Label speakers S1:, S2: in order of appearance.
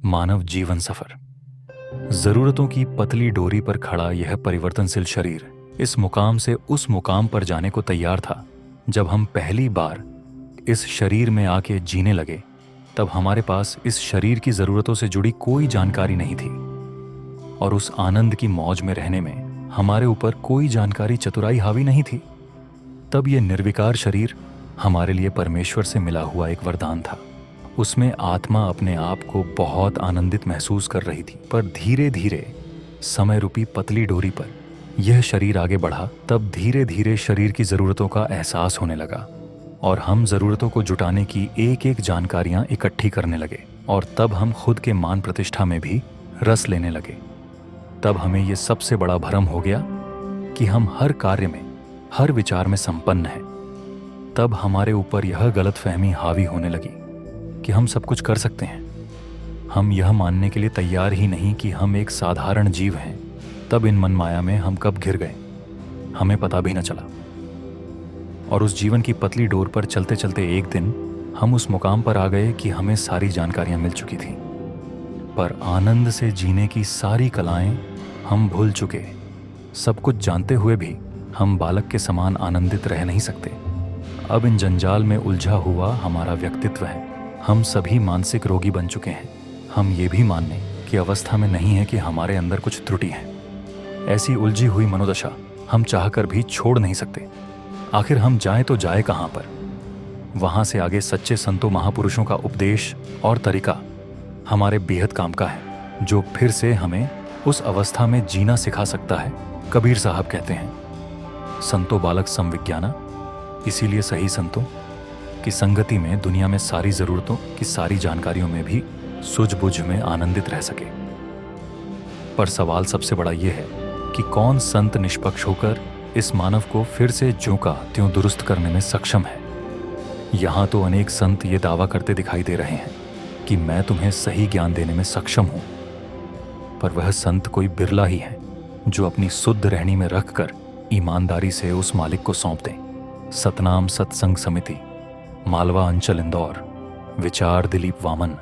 S1: मानव जीवन सफर। जरूरतों की पतली डोरी पर खड़ा यह परिवर्तनशील शरीर इस मुकाम से उस मुकाम पर जाने को तैयार था। जब हम पहली बार इस शरीर में आके जीने लगे, तब हमारे पास इस शरीर की जरूरतों से जुड़ी कोई जानकारी नहीं थी, और उस आनंद की मौज में रहने में हमारे ऊपर कोई जानकारी चतुराई हावी नहीं थी। तब यह निर्विकार शरीर हमारे लिए परमेश्वर से मिला हुआ एक वरदान था। उसमें आत्मा अपने आप को बहुत आनंदित महसूस कर रही थी। पर धीरे धीरे समय रूपी पतली डोरी पर यह शरीर आगे बढ़ा, तब धीरे धीरे शरीर की जरूरतों का एहसास होने लगा, और हम जरूरतों को जुटाने की एक एक जानकारियां इकट्ठी करने लगे। और तब हम खुद के मान प्रतिष्ठा में भी रस लेने लगे। तब हमें यह सबसे बड़ा भ्रम हो गया कि हम हर कार्य में, हर विचार में संपन्न हैं। तब हमारे ऊपर यह गलतफहमी हावी होने लगी कि हम सब कुछ कर सकते हैं। हम यह मानने के लिए तैयार ही नहीं कि हम एक साधारण जीव हैं। तब इन मनमाया में हम कब घिर गए, हमें पता भी न चला। और उस जीवन की पतली डोर पर चलते चलते एक दिन हम उस मुकाम पर आ गए कि हमें सारी जानकारियां मिल चुकी थीं, पर आनंद से जीने की सारी कलाएं हम भूल चुके। सब कुछ जानते हुए भी हम बालक के समान आनंदित रह नहीं सकते। अब इन जंजाल में उलझा हुआ हमारा व्यक्तित्व है। हम सभी मानसिक रोगी बन चुके हैं। हम ये भी मानने की अवस्था में नहीं है कि हमारे अंदर कुछ त्रुटि है। ऐसी उलझी हुई मनोदशा हम चाहकर भी छोड़ नहीं सकते। आखिर हम जाएं तो जाए कहां पर? वहां से आगे सच्चे संतों महापुरुषों का उपदेश और तरीका हमारे बेहद काम का है, जो फिर से हमें उस अवस्था में जीना सिखा सकता है। कबीर साहब कहते हैं, संतो बालक समविज्ञाना। इसीलिए सही संतों की संगति में दुनिया में सारी जरूरतों की सारी जानकारियों में भी सूझबूझ में आनंदित रह सके। पर सवाल सबसे बड़ा यह है कि कौन संत निष्पक्ष होकर इस मानव को फिर से ज्यों का त्यों दुरुस्त करने में सक्षम है। यहां तो अनेक संत ये दावा करते दिखाई दे रहे हैं कि मैं तुम्हें सही ज्ञान देने में सक्षम हूं, पर वह संत कोई बिरला ही है जो अपनी शुद्ध रहनी में रखकर ईमानदारी से उस मालिक को सौंप दें। सतनाम सत्संग समिति, मालवा अंचल, इंदौर। विचार दिलीप वामन।